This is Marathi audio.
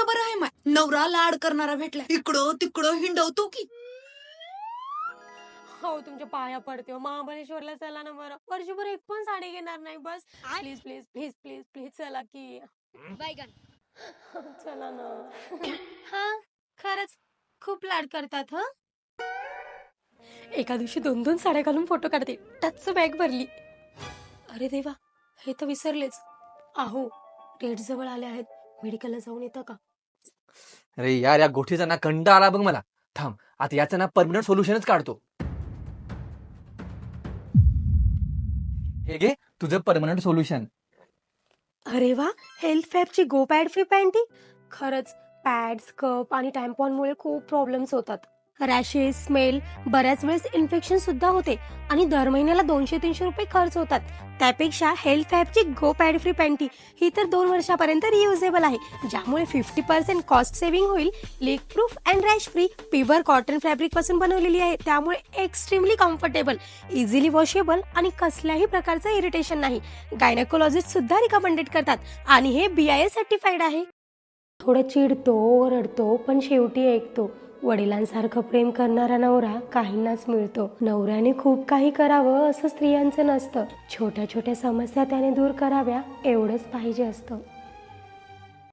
कसं बरं आहे माय, नवरा लाड करणारा भेटला, इकडं तिकडं हिंडवतो की. हो तुमच्या पाया पडते हो. महाबळेश्वरला चला ना बरं. वर्षभर एक पण साडी घेणार नाही बस. Please please please please please चला की. चला ना. हा खरंच खूप लाड करतात ह. एका दिवशी 2-2 साड्या घालून फोटो काढते. टच बॅग भरली. अरे देवा, हे तर विसरलेच. अहो, डेट जवळ आले आहेत. मेडिकलला जाऊन येतं का? अरे यार, या गोष्टीचा ना कंटाळा आला बघ मला. थांब, आता याचं ना परमनंट सोल्युशनच काढतो. हे घे तुझं परमनंट सोल्युशन. अरे वा, हेल्थ फॅबची गो पॅड फ्री पॅन्टी. खरंच पॅड्स, कप आणि टॅम्पॉनमुळे खूप प्रॉब्लेम्स होतात. रॅशेस, स्मेल, बऱ्याच वेळेस इन्फेक्शन सुद्धा होते आणि दर महिन्याला 200-300 रुपये खर्च होतात. त्यापेक्षा हेल्थ फॅबची गो पॅड फ्री पॅन्टी ही तर 2 वर्षापर्यंत रियुजेबल आहे, ज्यामुळे 50% कॉस्ट सेव्हिंग होईल. Leak proof and rash free, pure cotton fabric पासून बनवलेली आहे, त्यामुळे एक्स्ट्रीमली कम्फर्टेबल, इझिली वॉशेबल आणि कसल्याही प्रकारचं इरिटेशन नाही. गायनेकोलॉजिस्ट सुद्धा रिकमेंडेड करतात आणि हे BIS सर्टिफाईड आहे. थोडं चिडतो, ओरडतो, पण शेवटी ऐकतो. वडिलांसारखं प्रेम करणारा नवरा काहींनाच मिळतो. नवऱ्याने खूप काही करावं असं स्त्रियांचं नसतं. छोट्या छोट्या समस्या त्याने दूर कराव्या एवढंच पाहिजे असतं.